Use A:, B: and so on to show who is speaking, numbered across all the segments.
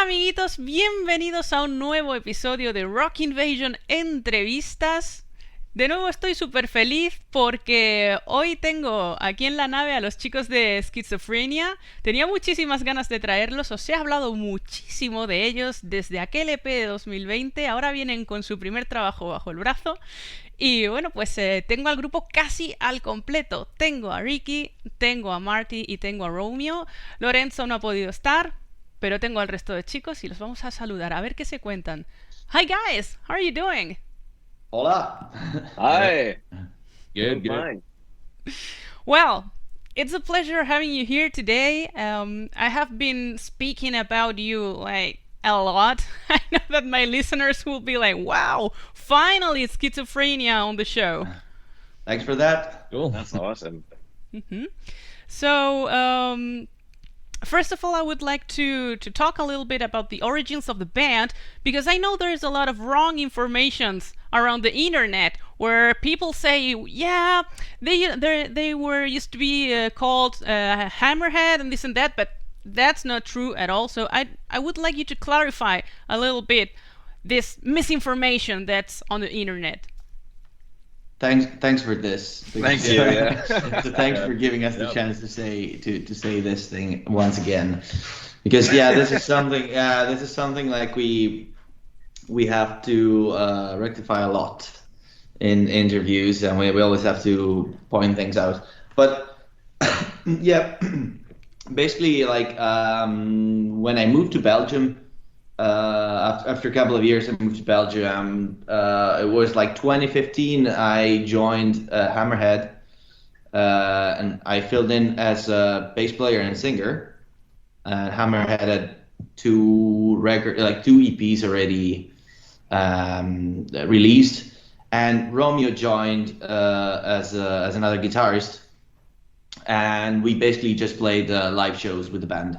A: amiguitos, bienvenidos a un nuevo episodio de Rock Invasion Entrevistas. De nuevo estoy súper feliz porque hoy tengo aquí en la nave a los chicos de Schizophrenia. Tenía muchísimas ganas de traerlos, os he hablado muchísimo de ellos desde aquel EP de 2020. Ahora vienen con su primer trabajo bajo el brazo. Y bueno, pues tengo al grupo casi al completo. Tengo a Ricky, tengo a Marty y tengo a Romeo. Lorenzo no ha podido estar, pero tengo al resto de chicos y los vamos a saludar a ver qué se cuentan. Hi guys, how are you doing?
B: Hola.
C: Hi.
B: Good, good.
C: Fine.
A: Well, it's a pleasure having you here today. I have been speaking about you like a lot. I know that my listeners will be like, wow, finally Schizophrenia on the show.
B: Thanks for that.
C: Cool. That's awesome.
A: So, first of all, I would like to talk a little bit about the origins of the band, because I know there's a lot of wrong informations around the internet where people say, yeah, they were used to be called Hammerhead and this and that, but that's not true at all. So I would like you to clarify a little bit this misinformation that's on the internet.
B: Thanks for this.
C: Thank you. Yeah.
B: So thanks for giving us the chance to say this thing once again, because this is something like we have to rectify a lot in interviews, and we always have to point things out. But yeah, basically, like when I moved to Belgium. After a couple of years, I moved to Belgium. It was like 2015. I joined Hammerhead, and I filled in as a bass player and singer. Hammerhead had two EPs already released, and Romeo joined as another guitarist, and we basically just played live shows with the band.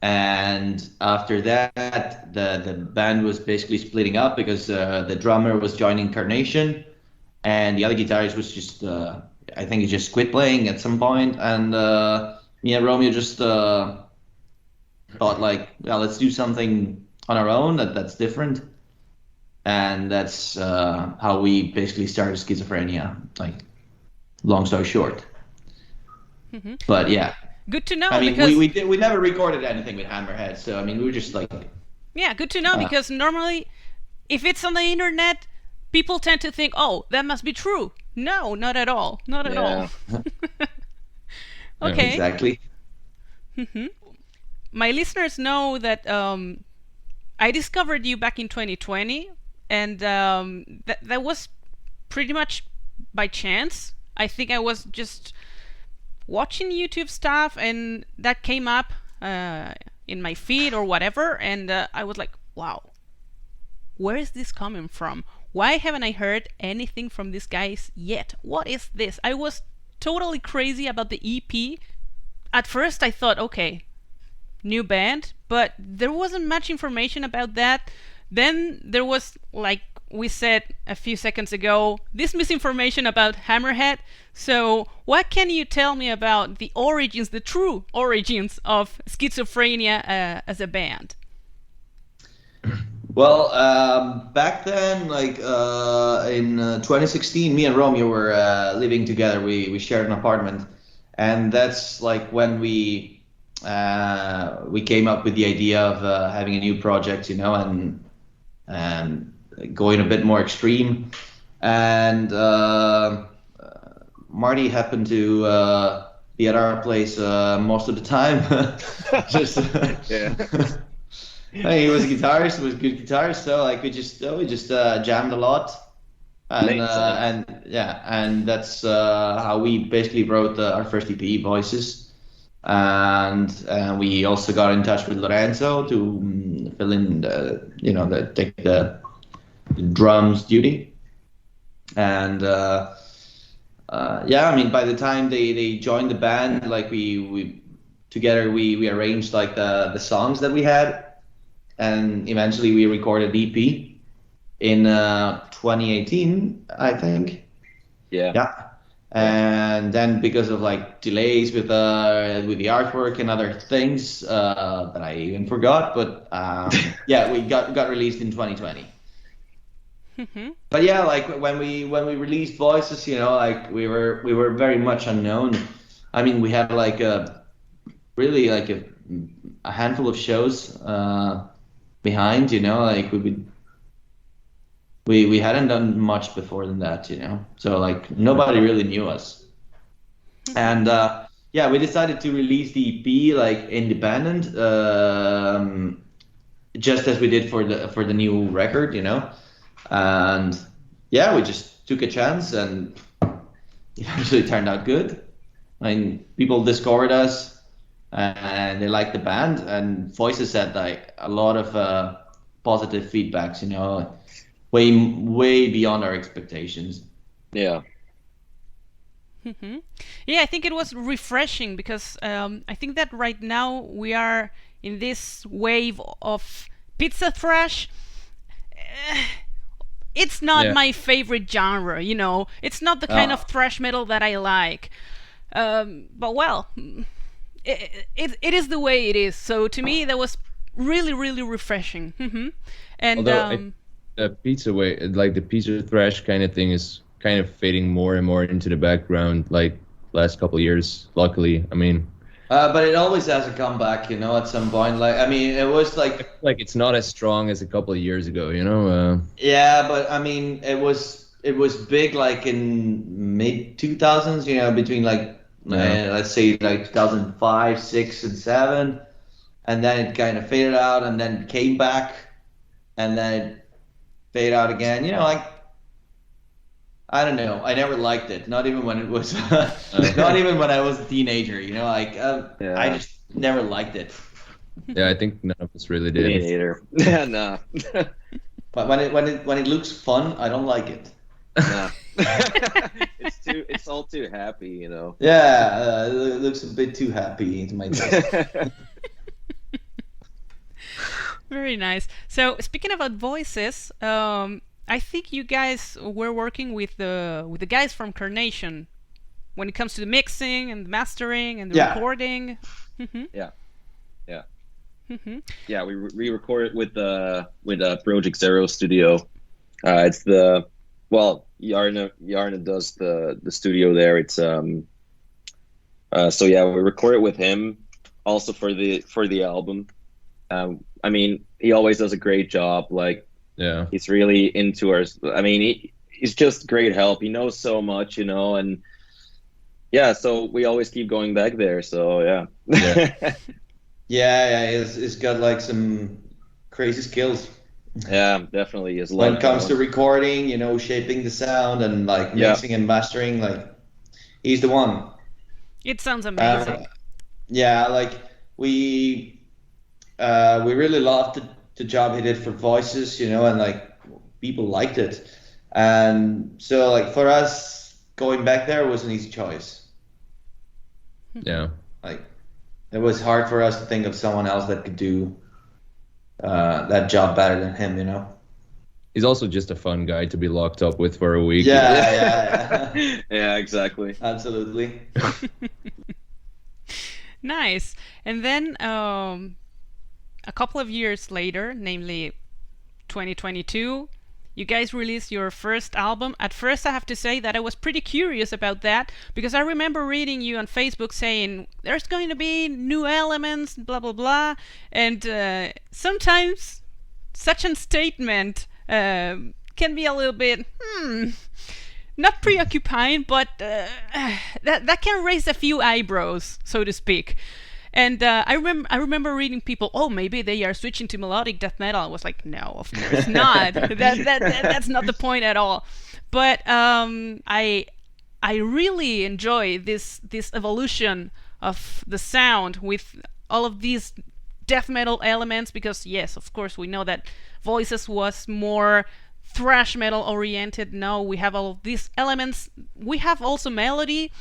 B: And after that, the band was basically splitting up because the drummer was joining Carnation, and the other guitarist was just, I think he just quit playing at some point. And me and Romeo just thought like, well, let's do something on our own that's different. And that's how we basically started Schizophrenia, like, long story short. Mm-hmm. But yeah.
A: Good to know.
B: I mean,
A: because
B: we never recorded anything with Hammerhead, so I mean, we were just like.
A: Yeah, good to know, because normally, if it's on the internet, people tend to think, "Oh, that must be true." No, not at all. Not at all. Okay.
B: Exactly.
A: My listeners know that I discovered you back in 2020, and that was pretty much by chance. I think I was just watching YouTube stuff, and that came up in my feed or whatever, and I was like, wow, where is this coming from? Why haven't I heard anything from these guys yet? What is this? I was totally crazy about the EP. At first I thought, okay, new band, but there wasn't much information about that. Then there was, like we said a few seconds ago, this misinformation about Hammerhead. So what can you tell me about the origins, the true origins of Schizophrenia as a band?
B: Well, back then, like in 2016, me and Romeo were living together. We shared an apartment, and that's like when we came up with the idea of having a new project, you know, and going a bit more extreme. And Marty happened to be at our place most of the time. Just he was a guitarist, was a good guitarist, so like we just jammed a lot, and that's how we basically wrote our first EP, Voices. And we also got in touch with Lorenzo to fill in take the drums duty. And I mean, by the time they joined the band, like we together we arranged like the songs that we had, and eventually we recorded EP in 2018, I think.
C: Yeah.
B: And then because of like delays with the artwork and other things that I even forgot, but yeah, we got released in 2020. But yeah, like when we released Voices, you know, like we were very much unknown. I mean, we had like really like a handful of shows behind, you know, like we hadn't done much before than that, you know. So like nobody really knew us. And yeah, we decided to release the EP like independent, just as we did for the new record, you know. And yeah, we just took a chance, and it actually turned out good. I mean, people discovered us, and they liked the band, and Voices had like a lot of positive feedbacks, you know, way beyond our expectations.
C: Yeah.
A: Yeah, I think it was refreshing because I think that right now we are in this wave of pizza thrash. It's not my favorite genre, you know. It's not the kind of thrash metal that I like. But well, it is the way it is. So to me, that was really, really refreshing. And
D: the pizza way, like the pizza thrash kind of thing, is kind of fading more and more into the background, like last couple of years. Luckily, I mean.
B: But it always has a comeback, you know, at some point. Like, I mean, it was like
D: it's not as strong as a couple of years ago, you know.
B: Yeah, but I mean, it was big like in mid 2000s, you know, between like let's say like 2005, 6, and 7, and then it kind of faded out, and then came back, and then it faded out again. You know, like I don't know. I never liked it. Not even when it was, not even when I was a teenager. You know, like I just never liked it.
D: Yeah, I think none of us really did.
C: Me neither. Yeah, nah.
B: But when it looks fun, I don't like it.
C: Nah. It's all too happy, you know.
B: Yeah, it looks a bit too happy to my taste.
A: Very nice. So speaking about Voices, I think you guys were working with the guys from Carnation when it comes to the mixing and the mastering and the recording.
C: Yeah. Yeah, we re-recorded with Project Zero Studio. It's Jarne does the studio there. It's so yeah, we recorded with him also for the album. I mean, he always does a great job. Like,
D: yeah,
C: he's really into our. I mean, he's just great help. He knows so much, you know, and yeah, so we always keep going back there. So yeah.
B: Yeah, he's got like some crazy skills.
C: Yeah, definitely.
B: When it comes to recording, you know, shaping the sound and like mixing and mastering, like he's the one.
A: It sounds amazing.
B: Yeah, like we really loved the job he did for Voices, you know, and like people liked it, and so like for us going back there was an easy choice.
D: Yeah,
B: like it was hard for us to think of someone else that could do that job better than him, you know.
D: He's also just a fun guy to be locked up with for a week.
B: Yeah.
C: Yeah, exactly.
B: Absolutely.
A: Nice. And then a couple of years later, namely 2022, you guys released your first album. At first, I have to say that I was pretty curious about that because I remember reading you on Facebook saying there's going to be new elements, blah, blah, blah. And sometimes such a statement can be a little bit, not preoccupying, but that can raise a few eyebrows, so to speak. And I remember reading people, oh, maybe they are switching to melodic death metal. I was like, no, of course not. That's not the point at all. But I really enjoy this evolution of the sound with all of these death metal elements because, yes, of course, we know that Voices was more thrash metal oriented. Now we have all of these elements. We have also melody.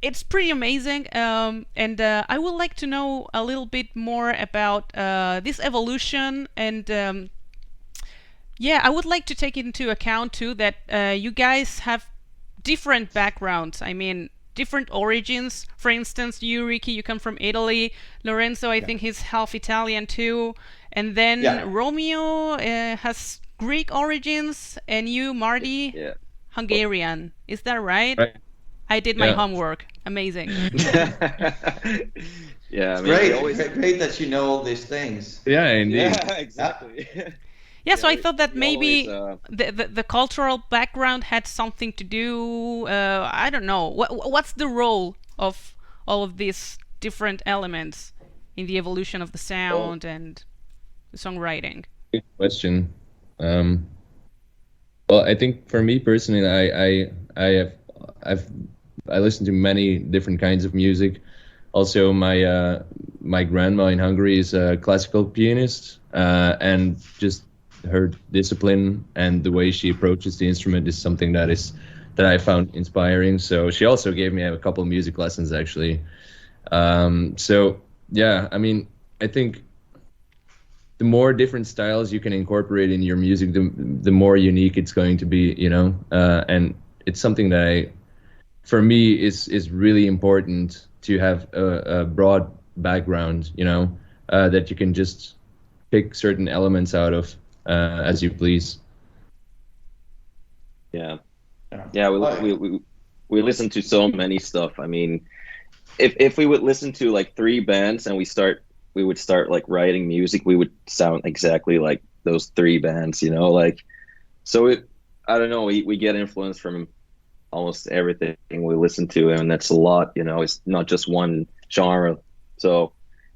A: It's pretty amazing, and I would like to know a little bit more about this evolution, and yeah, I would like to take into account too that you guys have different backgrounds. I mean, different origins. For instance, you, Ricky, you come from Italy. Lorenzo, I think he's half Italian too. And then Romeo has Greek origins, and you, Marty, Hungarian. Is that right? I did my homework. Amazing.
C: Yeah, I mean,
B: great that you know all these things.
D: Yeah, indeed.
C: Yeah, exactly.
A: Yeah, so I thought that maybe the cultural background had something to do. I don't know. What's the role of all of these different elements in the evolution of the sound and the songwriting?
D: Good question. Well, I think for me personally, I listen to many different kinds of music. Also, my grandma in Hungary is a classical pianist, and just her discipline and the way she approaches the instrument is something that I found inspiring. So she also gave me a couple of music lessons actually. So yeah, I mean, I think the more different styles you can incorporate in your music, the more unique it's going to be, you know. And it's something that for me is really important to have a broad background, you know, that you can just pick certain elements out of as you please.
C: Yeah. We listen to so many stuff. I mean, if we would listen to like 3 bands and we would start like writing music, we would sound exactly like those 3 bands, you know, like, so I don't know, we get influence from almost everything we listen to, and that's a lot, you know. It's not just one genre. So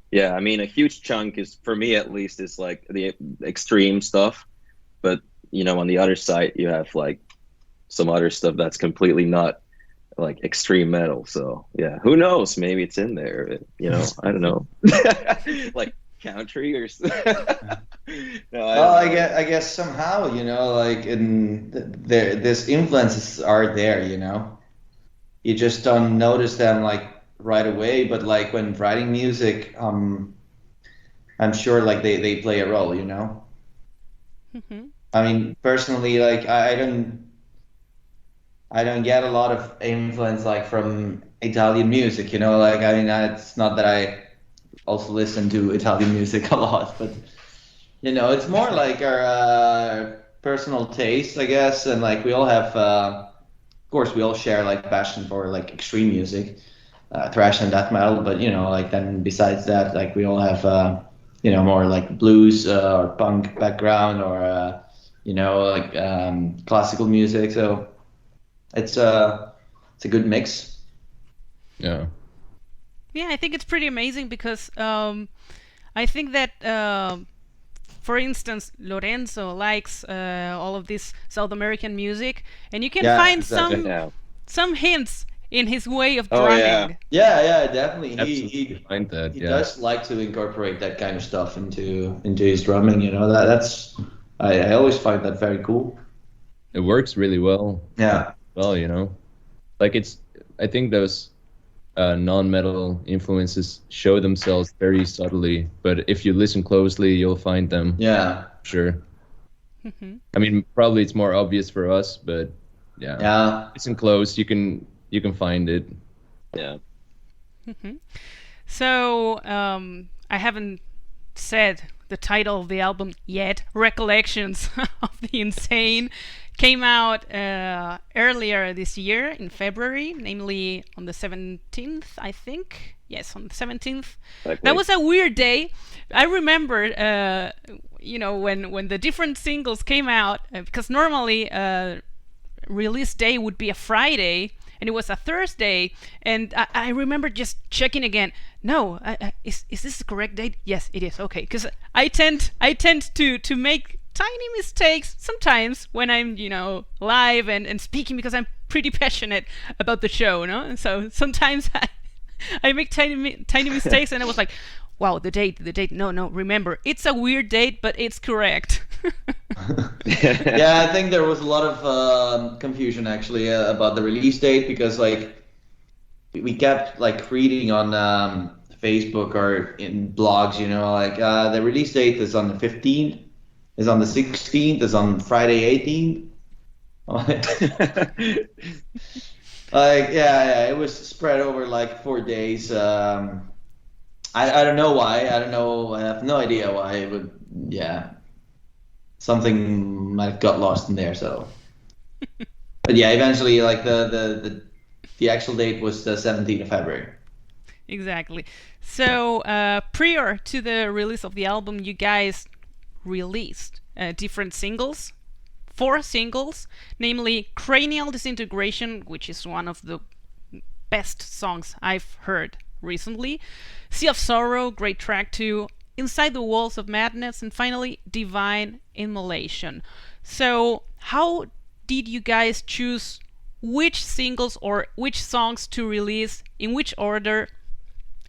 C: yeah, I mean, a huge chunk is, for me at least, is like the extreme stuff, but you know, on the other side you have like some other stuff that's completely not like extreme metal. So yeah, who knows, maybe it's in there, you know. I don't know. Like country or no,
B: I guess somehow, you know, like this influences are there, you know. You just don't notice them like right away, but like when writing music, I'm sure like they play a role, you know.
A: Mm-hmm.
B: I mean, personally, like I don't get a lot of influence like from Italian music, you know. Like, I mean, it's not that I also listen to Italian music a lot, but you know, it's more like our personal taste, I guess. And like we all have, of course, we all share like passion for like extreme music, thrash and death metal. But you know, like then besides that, like we all have, you know, more like blues or punk background, or you know, like classical music. So it's a good mix.
D: Yeah.
A: Yeah, I think it's pretty amazing because I think that, for instance, Lorenzo likes all of this South American music, and you can find some hints in his way of drumming.
B: Yeah, definitely.
D: He find that.
B: He does like to incorporate that kind of stuff into his drumming. You know, that's I always find that very cool.
D: It works really well.
B: Yeah.
D: Well, you know, like I think those non-metal influences show themselves very subtly, but if you listen closely, you'll find them.
B: Yeah.
D: Sure.
A: Mm-hmm.
D: I mean, probably it's more obvious for us, but yeah. Listen close, you can find it.
C: Yeah.
A: Mm-hmm. So I haven't said the title of the album yet. Recollections of the Insane came out earlier this year in February, namely on the 17th, I think. Yes, on the 17th. Okay. That was a weird day. I remember, you know, when the different singles came out, because normally release day would be a Friday, and it was a Thursday, and I remember just checking again. No, is this the correct date? Yes, it is. Okay, because I tend to make tiny mistakes sometimes when I'm, you know, live and speaking, because I'm pretty passionate about the show, no? And so sometimes I make tiny mistakes, and I was like, wow, the date. No, remember, it's a weird date, but it's correct.
B: Yeah, I think there was a lot of confusion actually about the release date, because like we kept like reading on Facebook or in blogs, you know, like the release date is on the 15th, is on the 16th, is on Friday 18th. Like yeah, it was spread over like 4 days. I don't know why. I don't know. I have no idea why. But yeah, something might have got lost in there. So, but yeah, eventually, like the actual date was the 17th of February.
A: Exactly. So prior to the release of the album, you guys released different singles, 4 singles, namely Cranial Disintegration, which is one of the best songs I've heard recently, Sea of Sorrow, great track too, Inside the Walls of Madness, and finally Divine Immolation. So how did you guys choose which singles or which songs to release, in which order?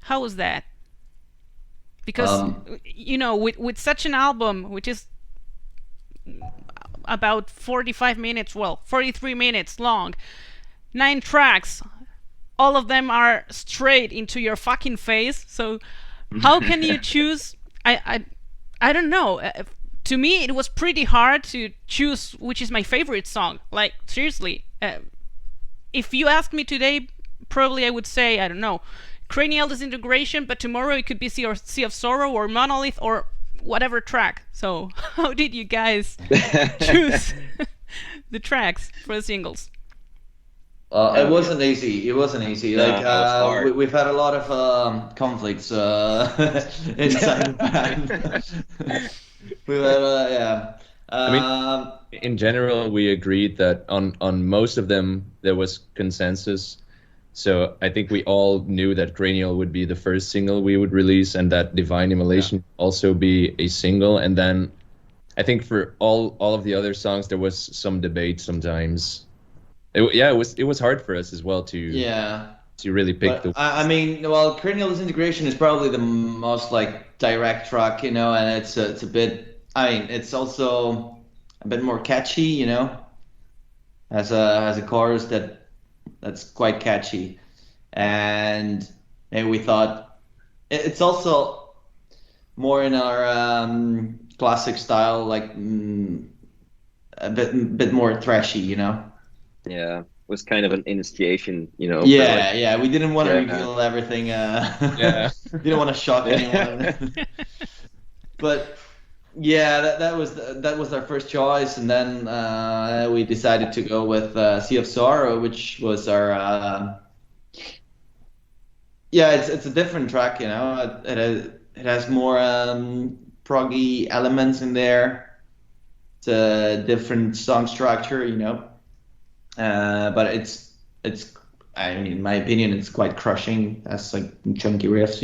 A: How was that? Because with such an album, which is about 45 minutes, well, 43 minutes long, 9 tracks, all of them are straight into your fucking face. So how can you choose? I don't know. To me, it was pretty hard to choose which is my favorite song. Like, seriously, if you ask me today, probably I would say, I don't know, Cranial Disintegration, but tomorrow it could be Sea of Sorrow or Monolith or whatever track. So how did you guys choose the tracks for the singles?
B: It wasn't easy. It wasn't easy.
C: No,
B: Like
C: it was hard.
B: we've had a lot of conflicts inside the band. We've had yeah.
D: I mean, in general, we agreed that on most of them there was consensus. So I think we all knew that Cranial would be the first single we would release, and that Divine Immolation also be a single. And then I think for all of the other songs there was some debate sometimes. It was hard for us as well to really pick the.
B: I mean, well, Cranial Disintegration is probably the most like direct track, and it's a bit. I mean, it's also a bit more catchy, has a chorus that's quite catchy, and we thought it's also more in our classic style, like a bit more thrashy,
C: Yeah, it was kind of an initiation,
B: Yeah,
C: for, like,
B: yeah. We didn't want to reveal everything. We didn't want to shock anyone. But yeah, that was our first choice, and then we decided to go with Sea of Sorrow, which was our. It's a different track, It has more proggy elements in there. It's a different song structure, but it's I mean, in my opinion, it's quite crushing. It has like chunky riffs,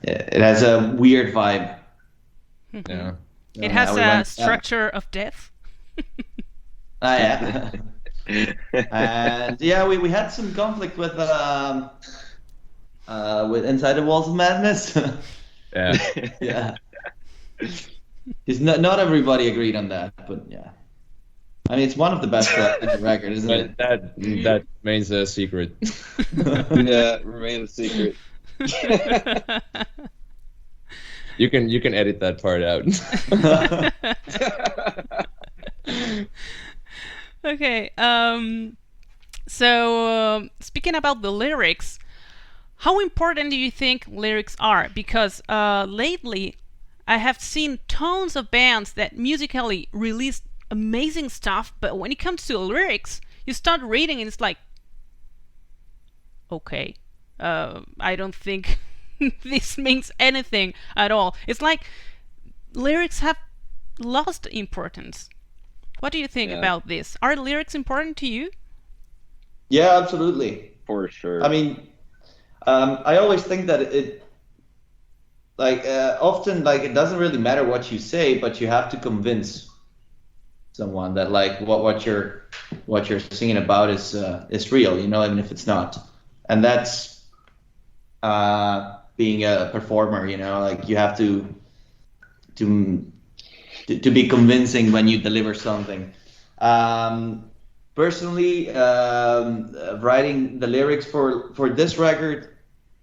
B: It has a weird vibe.
D: Yeah.
A: It has a structure of death.
B: Yeah. And we had some conflict with Inside the Walls of Madness.
D: Yeah.
B: Yeah. It's not everybody agreed on that, but yeah. I mean, it's one of the best in the record, isn't it?
D: But that remains a secret.
C: Yeah, remain a secret.
D: You can edit that part out.
A: Okay. So speaking about the lyrics, how important do you think lyrics are? Because lately I have seen tons of bands that musically release amazing stuff, but when it comes to lyrics, you start reading and it's like, okay, I don't think this means anything at all. It's like lyrics have lost importance. What do you think about this? Are lyrics important to you?
B: Yeah, absolutely.
C: For sure.
B: I mean, I always think that it, like, often, like, it doesn't really matter what you say, but you have to convince someone that, like, what you're singing about is real, even if it's not. And that's being a performer, like, you have to be convincing when you deliver something. Personally, writing the lyrics for this record,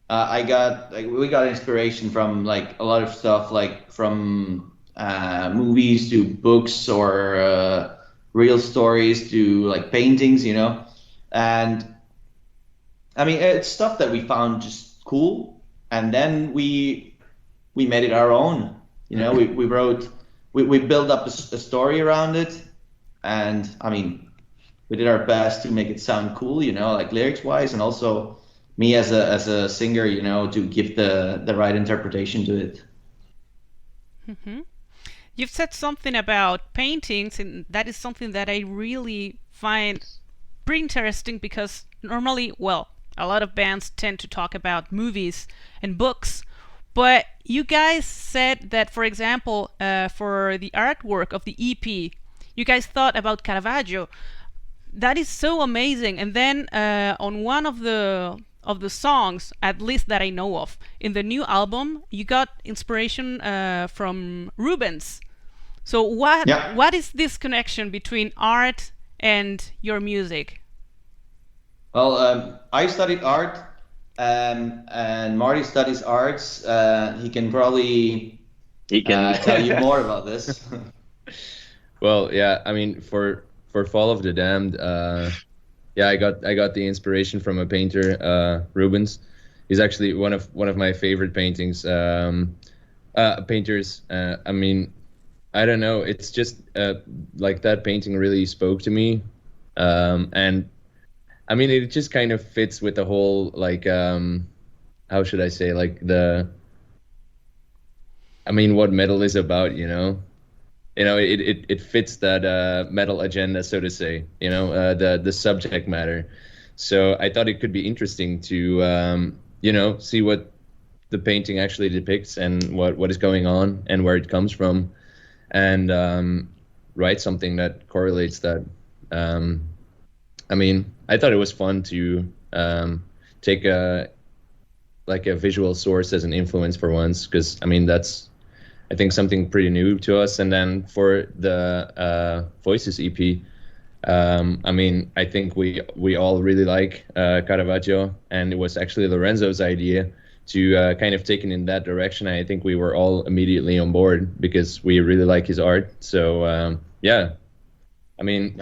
B: we got inspiration from like a lot of stuff, like from movies to books or real stories to like paintings, and I mean it's stuff that we found just cool, and then we made it our own. We built up a story around it, and I mean we did our best to make it sound cool, like lyrics wise, and also me as a singer, to give the right interpretation to it.
A: Mm-hmm. You've said something about paintings, and that is something that I really find pretty interesting, because normally, well, a lot of bands tend to talk about movies and books, but you guys said that, for example, for the artwork of the EP, you guys thought about Caravaggio. That is so amazing. And then on one of the songs, at least that I know of, in the new album, you got inspiration from Rubens. So what is this connection between art and your music?
B: Well, I studied art, and Marty studies arts. He can probably tell you more about this.
D: Well, yeah, I mean, for Fall of the Damned, yeah, I got the inspiration from a painter, Rubens. He's actually one of my favorite painters. I mean, I don't know. It's just like that painting really spoke to me, and I mean, it just kind of fits with the whole like how should I say, like what metal is about, it fits that metal agenda, so to say, the subject matter. So I thought it could be interesting to see what the painting actually depicts and what is going on and where it comes from, and write something that correlates that. I mean, I thought it was fun to take a visual source as an influence for once, because I mean that's, I think, something pretty new to us. And then for the Voices EP, I mean, I think we all really like Caravaggio, and it was actually Lorenzo's idea to kind of take it in that direction. I think we were all immediately on board because we really like his art. So yeah, I mean,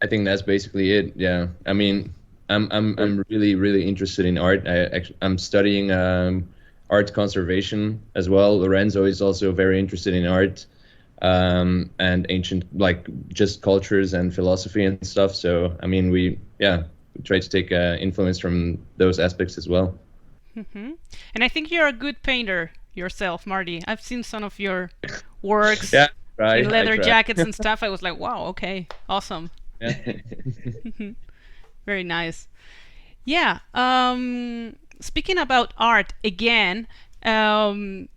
D: I think that's basically it. Yeah, I mean, I'm really interested in art. I'm studying art conservation as well. Lorenzo is also very interested in art and ancient, like just cultures and philosophy and stuff. So I mean, we try to take influence from those aspects as well.
A: Mm-hmm. And I think you're a good painter yourself, Marty. I've seen some of your works
D: in
A: leather jackets and stuff. I was like, wow, okay, awesome.
D: Yeah.
A: Very nice. Yeah. Speaking about art again, the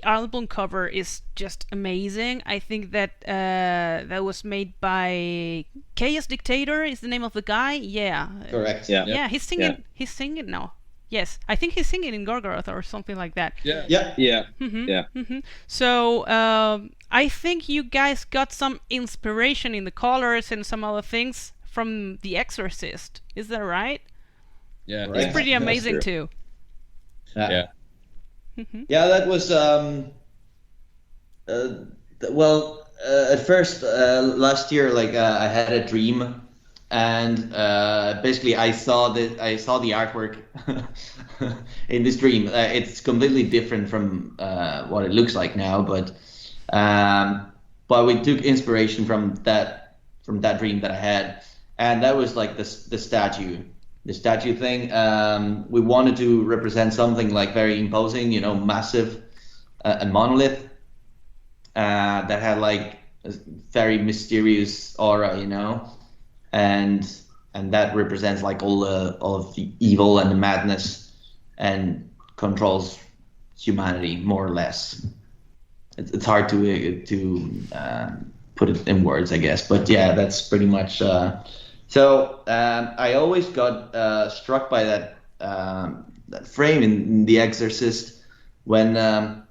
A: album cover is just amazing. I think that that was made by Chaos Dictator is the name of the guy. Yeah.
B: Correct.
A: Yeah. Yeah. He's singing. Yeah. He's singing now. Yes, I think he's singing in Gorgoroth or something like that.
C: Yeah.
A: Mm-hmm.
C: Yeah.
A: Mm-hmm. So I think you guys got some inspiration in the colors and some other things from The Exorcist. Is that right?
D: Yeah,
B: right.
A: It's pretty amazing too.
D: Yeah.
A: Mm-hmm.
B: Yeah, that was at first last year, like I had a dream, and basically I saw the artwork in this dream. It's completely different from what it looks like now, but we took inspiration from that dream that I had, and that was like the statue thing. We wanted to represent something like very imposing, massive, a monolith that had like a very mysterious aura, and that represents like all of the evil and the madness and controls humanity more or less. It's hard to put it in words, I guess, but yeah, that's pretty much. So I always got struck by that frame in The Exorcist when the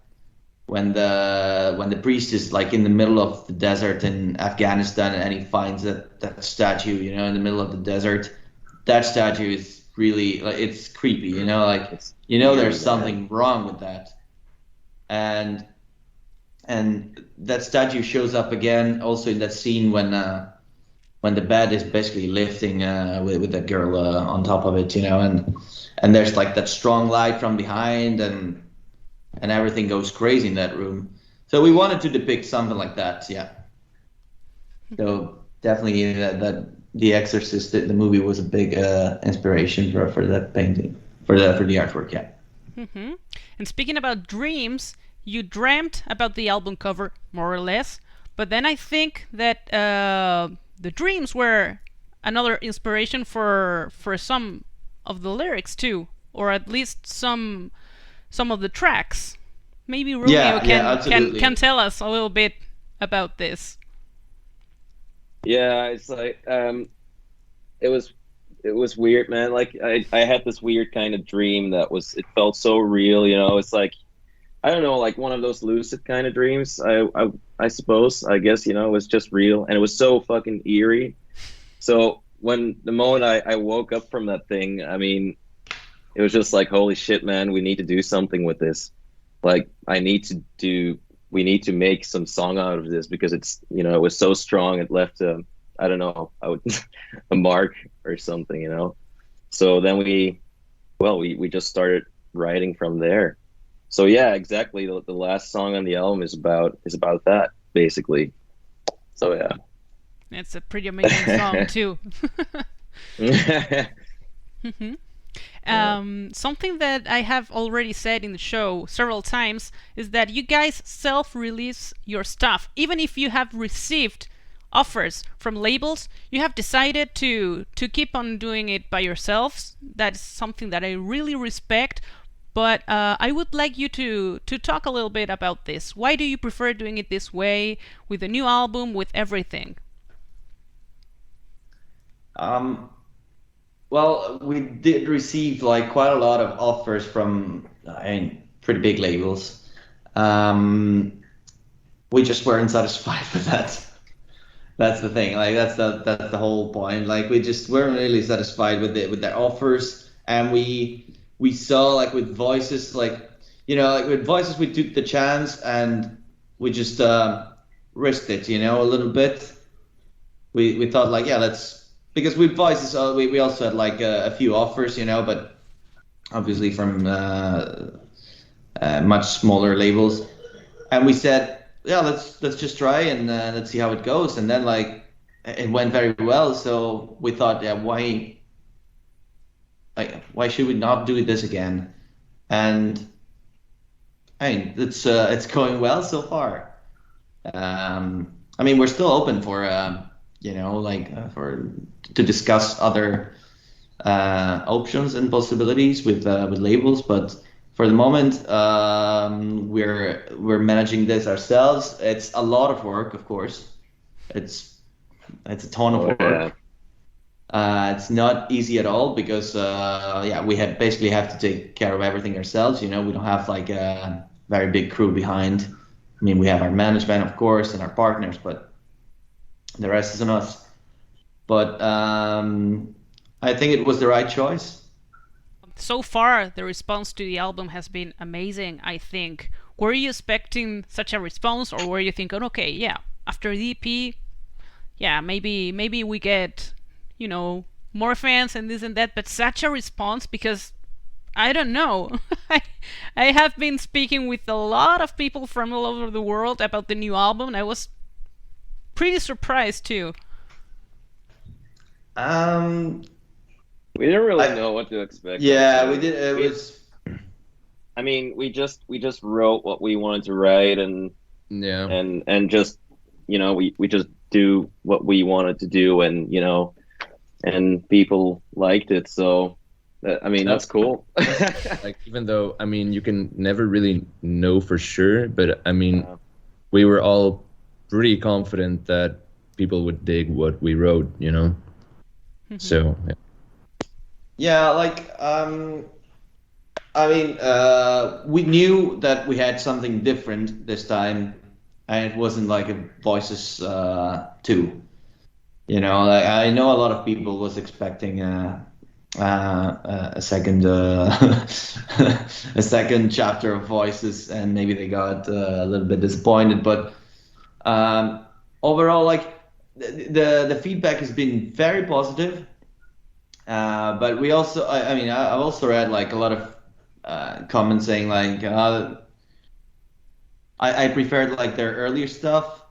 B: priest is like in the middle of the desert in Afghanistan, and he finds that statue, in the middle of the desert. That statue is really, like, it's creepy, there's something wrong with that. and that statue shows up again also in that scene when the bed is basically lifting with that girl on top of it, and there's like that strong light from behind, and everything goes crazy in that room. So we wanted to depict something like that, yeah. So definitely that The Exorcist, the movie, was a big inspiration for that painting, for the artwork, yeah.
A: Mm-hmm. And speaking about dreams, you dreamt about the album cover, more or less, but then I think that the dreams were another inspiration for some of the lyrics too, or at least some of the tracks. Maybe Romeo can tell us a little bit about this.
C: Yeah, it's like it was weird, man. Like I had this weird kind of dream that it felt so real, It's like, I don't know, like one of those lucid kind of dreams. I suppose, I guess, it was just real, and it was so fucking eerie. So the moment I woke up from that thing, I mean, it was just like, holy shit, man, we need to do something with this. Like, we need to make some song out of this, because it's, it was so strong. It left I don't know, a mark or something, So then we just started writing from there. So yeah, exactly. The last song on the album is about that, basically. So yeah.
A: It's a pretty amazing song too. Mm-hmm. Something that I have already said in the show several times is that you guys self-release your stuff. Even if you have received offers from labels, you have decided to keep on doing it by yourselves. That's something that I really respect. But I would like you to talk a little bit about this. Why do you prefer doing it this way, with a new album, with everything?
B: Well, we did receive like quite a lot of offers from, pretty big labels. We just weren't satisfied with that. That's the thing. Like that's the whole point. Like we just weren't really satisfied with their offers, and we saw, like, with Voices, like with Voices, we took the chance and we just risked it, a little bit. We thought, like, yeah, because with Voices, we also had like a few offers, but obviously from much smaller labels, and we said, yeah, let's just try and let's see how it goes. And then, like, it went very well, so we thought, yeah, why should we not do this again? And it's going well so far. We're still open for to discuss other options and possibilities with labels, but for the moment, we're managing this ourselves. It's a lot of work, of course. It's a ton of work. Yeah. It's not easy at all, because we basically have to take care of everything ourselves. We don't have like a very big crew behind. We have our management, of course, and our partners, but the rest is on us. But I think it was the right choice.
A: So far, the response to the album has been amazing, I think. Were you expecting such a response, or were you thinking, okay, yeah, after the EP, yeah, maybe we get, more fans and this and that, but such a response? Because I don't know. I have been speaking with a lot of people from all over the world about the new album, and I was pretty surprised too.
C: We didn't really know what to expect.
B: Yeah, we did.
C: We just wrote what we wanted to write, and and just we just do what we wanted to do, and and people liked it. So that's cool.
D: Like, even though you can never really know for sure, but we were all pretty confident that people would dig what we wrote, So yeah.
B: Yeah, like we knew that we had something different this time, and it wasn't like a Voices 2. Like, I know a lot of people was expecting a second a second chapter of Voices, and maybe they got a little bit disappointed. But overall, like the feedback has been very positive. But we also, I mean, I've also read like a lot of comments saying like I preferred like their earlier stuff,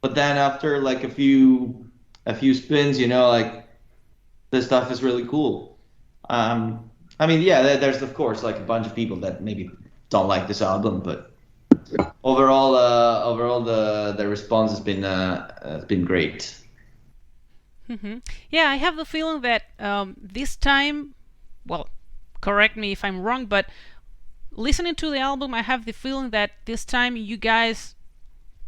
B: but then after like a few spins, you know, like this stuff is really cool. I mean, yeah, there's of course like a bunch of people that maybe don't like this album, but overall the response has been great.
A: Yeah, I have the feeling that this time, well, correct me if I'm wrong, but listening to the album, I have the feeling that this time you guys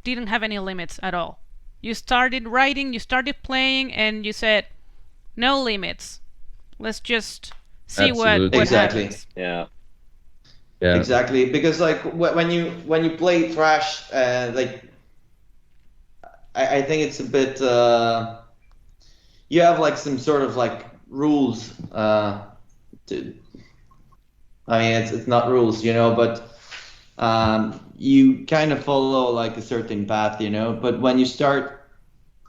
A: didn't have any limits at all. You started writing, you started playing, and you said, no limits. Let's just see what
B: exactly
A: happens.
C: Yeah.
B: Exactly, because like when you play thrash, like I think it's a bit you have like some sort of like rules. I mean, it's not rules, you know, but you kind of follow like a certain path, you know. But when you start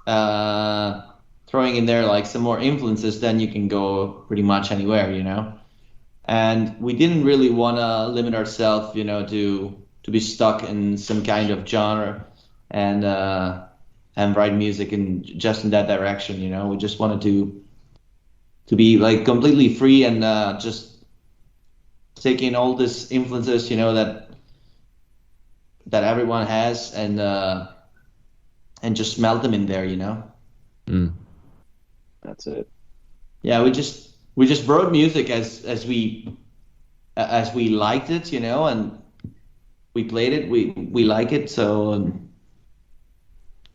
B: throwing in there like some more influences, then you can go pretty much anywhere, you know. And we didn't really want to limit ourselves, you know, to be stuck in some kind of genre and write music in just in that direction, you know. We just wanted to be like completely free and just take in all these influences, you know, that everyone has, and just melt them in there, you know.
C: That's it.
B: Yeah, we just wrote music as we liked it, you know, and we played it. We like it, so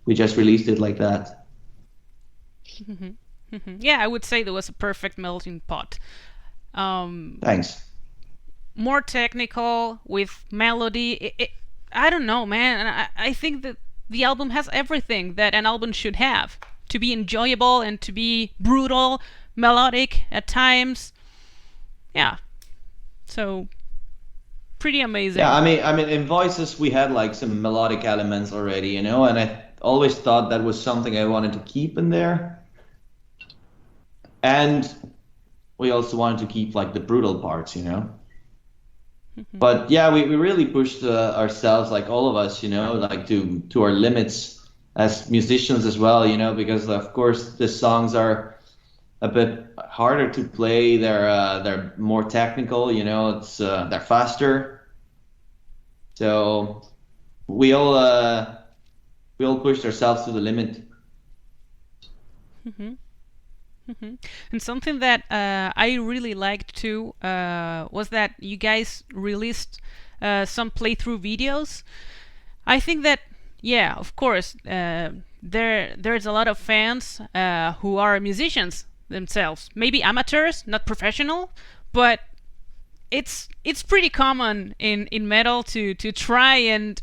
B: we just released it like that.
A: Yeah, I would say there was a perfect melting pot.
B: Thanks.
A: More technical with melody. I don't know, man. And I think that the album has everything that an album should have to be enjoyable and to be brutal, melodic at times. Yeah. So pretty amazing.
B: Yeah, I mean, in Voices we had like some melodic elements already, you know, and I always thought that was something I wanted to keep in there. And we also wanted to keep like the brutal parts, you know. But yeah, we really pushed ourselves, like all of us, you know, like to our limits as musicians as well, you know, because of course the songs are a bit harder to play. They're more technical, you know. It's they're faster. So we all pushed ourselves to the limit.
A: And something that I really liked too was that you guys released some playthrough videos. I think that, yeah, of course, there's a lot of fans who are musicians themselves, maybe amateurs, not professional, but it's pretty common in metal to try and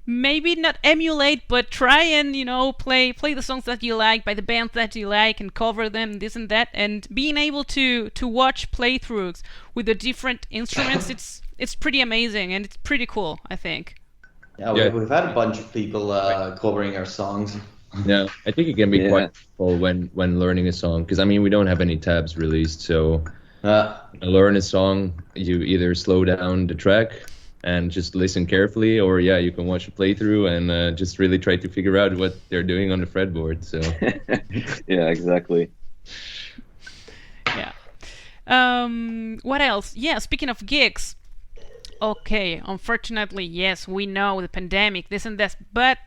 A: maybe not emulate, but try and, you know, play the songs that you like by the bands that you like and cover them, this and that, and being able to watch playthroughs with the different instruments, it's pretty amazing and it's pretty cool, I think.
B: Yeah, we've had a bunch of people covering our songs.
D: Yeah, I think it can be quite helpful when learning a song, because I mean we don't have any tabs released, so learn a song, you either slow down the track and just listen carefully, or you can watch a playthrough and just really try to figure out what they're doing on the fretboard. So
C: yeah, exactly.
A: Yeah. What else? Yeah, speaking of gigs. Okay, unfortunately, yes, we know the pandemic, this and that, but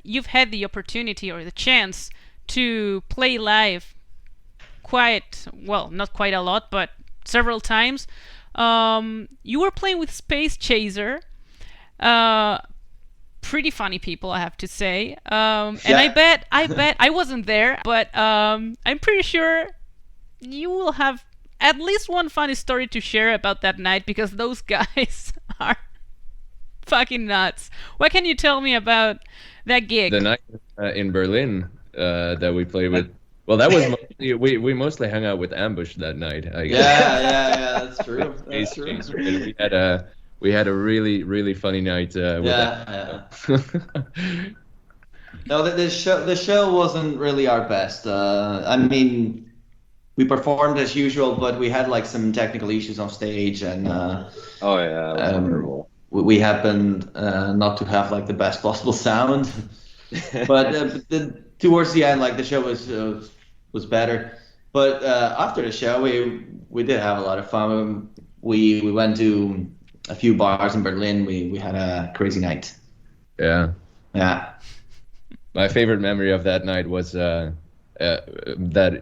A: you've had the opportunity or the chance to play live quite, well, not quite a lot, but several times. You were playing with Space Chaser. Pretty funny people, I have to say. And I bet I wasn't there, but I'm pretty sure you will have at least one funny story to share about that night, because those guys are fucking nuts. What can you tell me about that gig?
D: the night in Berlin that we played with Well, that was mostly, we mostly hung out with Ambush that night. I guess.
B: Yeah, that's true. That's true.
D: We had a really funny night with
B: Yeah. No, the show wasn't really our best. I mean, we performed as usual, but we had like some technical issues on stage, and
C: Oh yeah, it was horrible.
B: we happened not to have like the best possible sound. But towards the end, like the show was better. But after the show, we did have a lot of fun. We went to a few bars in Berlin. We had a crazy night.
D: Yeah.
B: Yeah.
D: My favorite memory of that night was that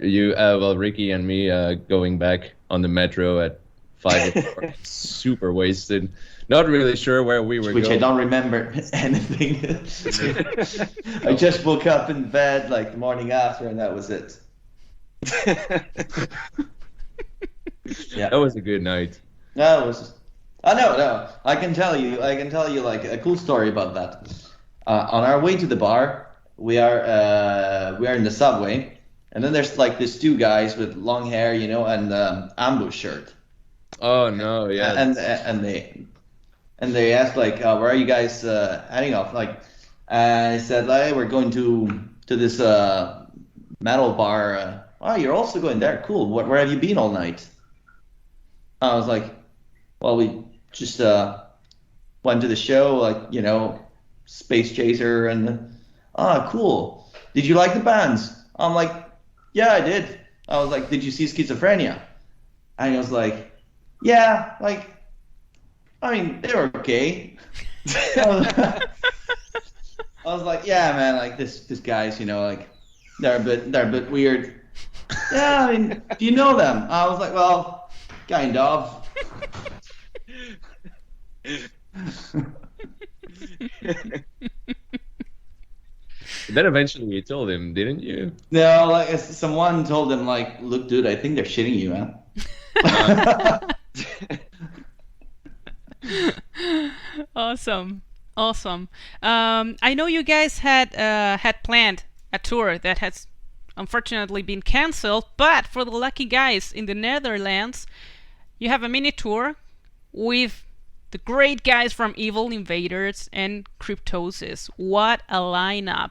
D: you, Ricky and me going back on the metro at 5 o'clock, super wasted. Not really sure where we were
B: Which
D: going.
B: I don't remember anything. I just woke up in bed like the morning after, and that was it. Yeah,
D: That was a good night.
B: no, it was. Oh no. I can tell you like a cool story about that. On our way to the bar, we are in the subway, and then there's like these two guys with long hair, you know, and ambush shirt.
D: Oh no, yeah.
B: And they asked like, where are you guys heading off? Like, I said, like, we're going to this metal bar. Oh, you're also going there? Cool. Where have you been all night? I was like, well, we just went to the show, like, you know, Space Chaser, and cool. Did you like the bands? I'm like, yeah, I did. I was like, did you see Schizophrenia? And he was like, yeah, like, I mean, they were okay. I was like, yeah, man, like this guys, you know, like they're a bit weird. Yeah, I mean, do you know them? I was like, well, kind of.
D: Then eventually you told him, didn't you?
B: No, like someone told him, like, look, dude, I think they're shitting you, man.
A: Awesome. I know you guys had planned a tour that has unfortunately been cancelled, but for the lucky guys in the Netherlands, you have a mini tour with the great guys from Evil Invaders and Cryptosis. What a lineup!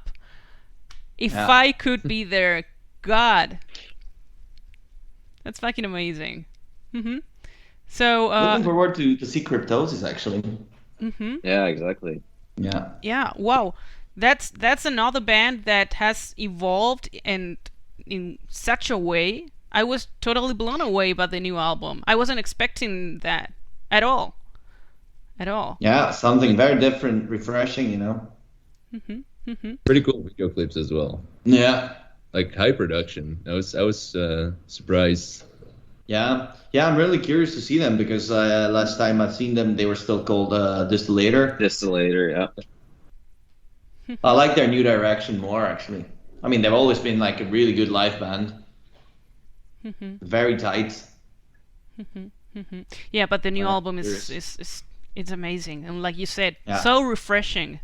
A: If I could be there, God, that's fucking amazing. So
B: looking forward to see Cryptosis actually.
C: Yeah, exactly.
A: Yeah, wow. That's another band that has evolved and in such a way. I was totally blown away by the new album. I wasn't expecting that at all.
B: Yeah, something very different, refreshing, you know.
D: Pretty cool video clips as well.
B: Yeah.
D: Like high production. I was surprised.
B: Yeah, I'm really curious to see them because last time I've seen them, they were still called Distillator.
C: Distillator, yeah.
B: I like their new direction more, actually. I mean, they've always been like a really good live band. Very tight.
A: Yeah, but the new album is it's amazing, and like you said, so refreshing.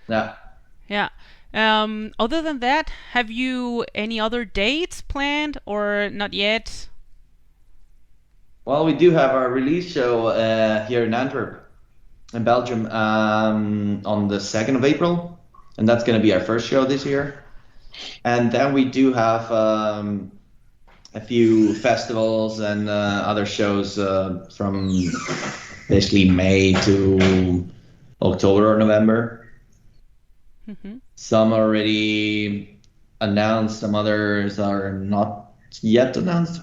B: Yeah.
A: Other than that, have you any other dates planned or not yet?
B: Well, we do have our release show here in Antwerp, in Belgium, on the 2nd of April, and that's going to be our first show this year. And then we do have a few festivals and other shows from basically May to October or November. Some are already announced, some others are not yet announced.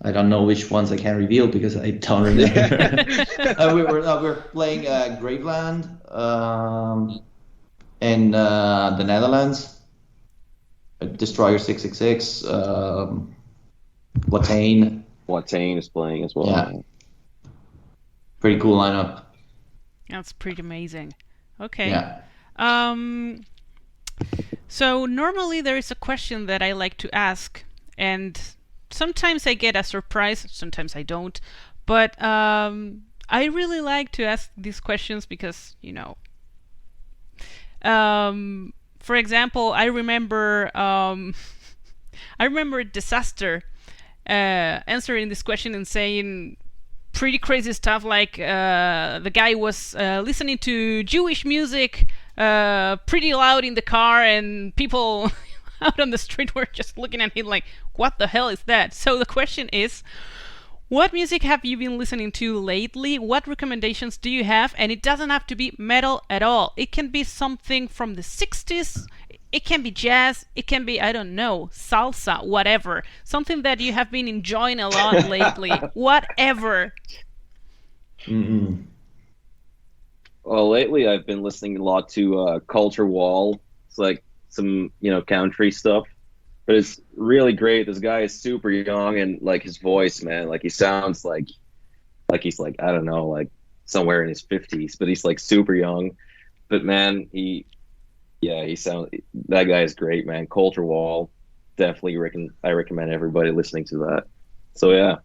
B: I don't know which ones I can reveal because I don't remember. We're playing Graveland in the Netherlands. Destroyer 666.
C: Watain is playing as well.
B: Yeah. Pretty cool lineup.
A: That's pretty amazing. Okay.
B: Yeah.
A: So normally there is a question that I like to ask, and sometimes I get a surprise, sometimes I don't. But I really like to ask these questions because, you know, for example, I remember Disaster answering this question and saying pretty crazy stuff like the guy was listening to Jewish music pretty loud in the car, and people out on the street were just looking at him like, what the hell is that? So the question is, what music have you been listening to lately? What recommendations do you have? And it doesn't have to be metal at all. It can be something from the 60s. It can be jazz. It can be, I don't know, salsa, whatever. Something that you have been enjoying a lot lately. Whatever.
B: Mm-mm.
C: Well, lately I've been listening a lot to Culture Wall. It's like some, country stuff. But it's really great. This guy is super young, and like his voice, man, like he sounds like he's like, I don't know, like somewhere in his 50s, but he's like super young. But man, that guy is great, man. Culture Wall, definitely I recommend everybody listening to that. So yeah.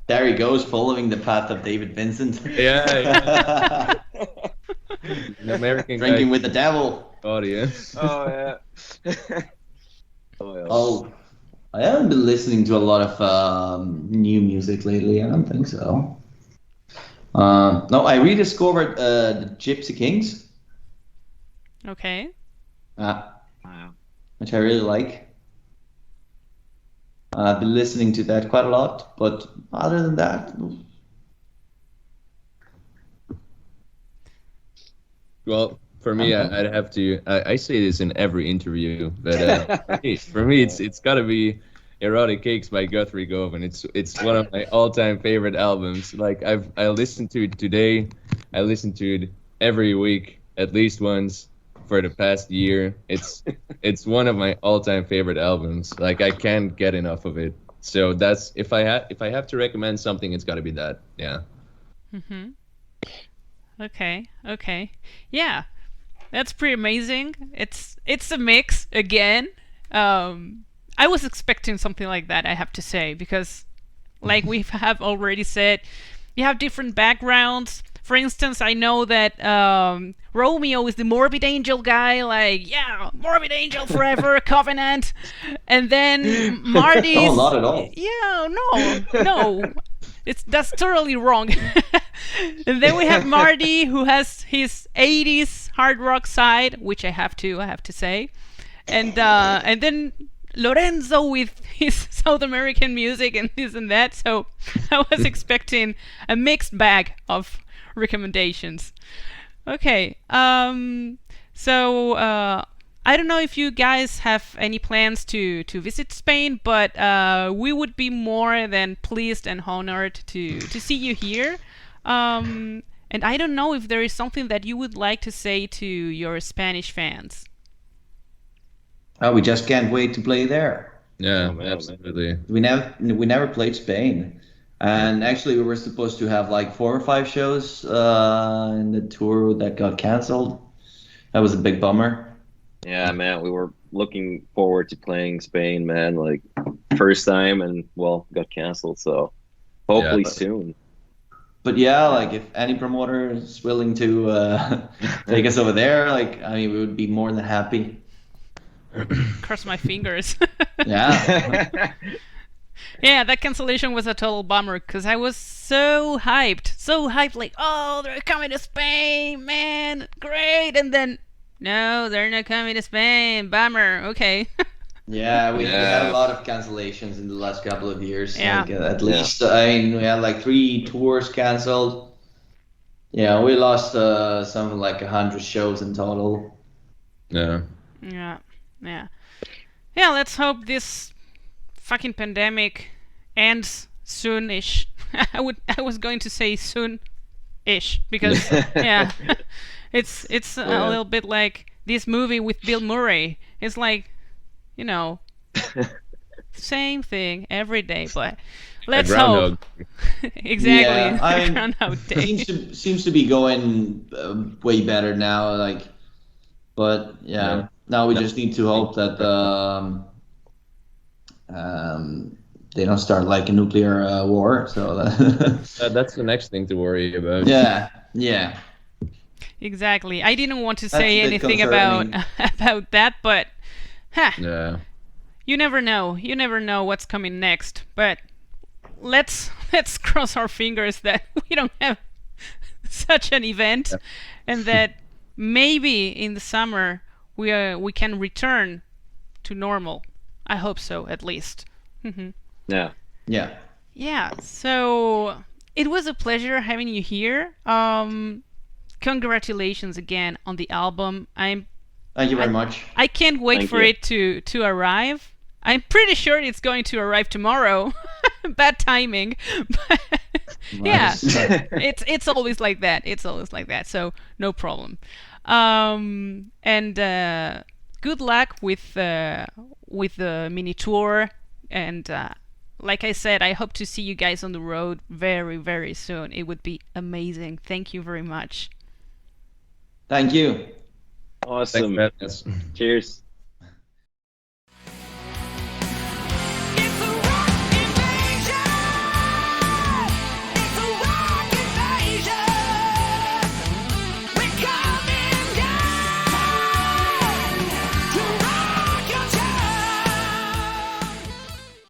B: There he goes, following the path of David Vincent.
D: Yeah. An American
B: Drinking
D: guy
B: with the devil.
D: audience.
C: Oh yeah.
B: Oh, I haven't been listening to a lot of new music lately. I don't think so. No, I rediscovered the Gypsy Kings.
A: Okay.
B: Which I really like. I've been listening to that quite a lot, but other than that,
D: Well, for me, I'd have to. I say this in every interview, but for me, it's got to be "Erotic Cakes" by Guthrie Govan. It's one of my all-time favorite albums. Like I listened to it today. I listen to it every week at least once for the past year. It's one of my all-time favorite albums. Like I can't get enough of it. So that's if I have to recommend something, it's got to be that. Yeah.
A: Mm-hmm. Okay. Yeah. That's pretty amazing. It's a mix again. I was expecting something like that, I have to say, because like we have already said, you have different backgrounds. For instance, I know that Romeo is the Morbid Angel guy, like, yeah, Morbid Angel forever, Covenant. And then Marty's...
B: No, not at all.
A: Yeah, no. That's totally wrong. And then we have Marty, who has his 80s hard rock side, which I have to say. And then Lorenzo with his South American music and this and that. So I was expecting a mixed bag of recommendations. Okay. So I don't know if you guys have any plans to visit Spain, but we would be more than pleased and honored to see you here. And I don't know if there is something that you would like to say to your Spanish fans.
B: Oh, we just can't wait to play there.
D: Yeah, absolutely.
B: We never played Spain, and actually we were supposed to have like 4 or 5 shows in the tour that got canceled. That was a big bummer.
C: Yeah, man, we were looking forward to playing Spain, man. Like first time, and well, got canceled. So hopefully soon.
B: But yeah, like if any promoter is willing to take us over there, like I mean, we would be more than happy.
A: Cross my fingers.
B: Yeah.
A: Yeah, that cancellation was a total bummer because I was so hyped, like, oh, they're coming to Spain, man, great, and then no, they're not coming to Spain, bummer. Okay.
B: Yeah, we had a lot of cancellations in the last couple of years.
A: Yeah.
B: Like, at least, I mean, we had like 3 tours canceled. Yeah, we lost something like 100 shows in total.
D: Yeah.
A: Yeah, let's hope this fucking pandemic ends soon-ish. I was going to say soon-ish because yeah, it's a little bit like this movie with Bill Murray. It's like, you know, same thing every day, but let's hope. Exactly.
B: Yeah, I mean,
A: Groundhog Day.
B: seems to be going way better now. Like, but yeah. Now we just need to hope that they don't start like a nuclear war. So
D: that's the next thing to worry about.
B: Yeah.
A: Exactly. I didn't want to
B: That's a
A: say
B: bit
A: anything about
B: concerning.
A: about that, but
D: Yeah.
A: you never know. You never know what's coming next. But let's cross our fingers that we don't have such an event, and that maybe in the summer we can return to normal. I hope so, at least.
C: Yeah.
B: Yeah.
A: Yeah. So it was a pleasure having you here. Congratulations again on the album.
B: Thank you very much.
A: I can't wait
C: Thank
A: for
C: you.
A: it to arrive. I'm pretty sure it's going to arrive tomorrow. Bad timing. But yeah,
B: Nice.
A: it's always like that. It's always like that. So no problem. And good luck with the mini tour. And like I said, I hope to see you guys on the road very, very soon. It would be amazing. Thank you very much.
B: Thank you.
C: Awesome.
D: Thanks, man. Yes.
C: Cheers.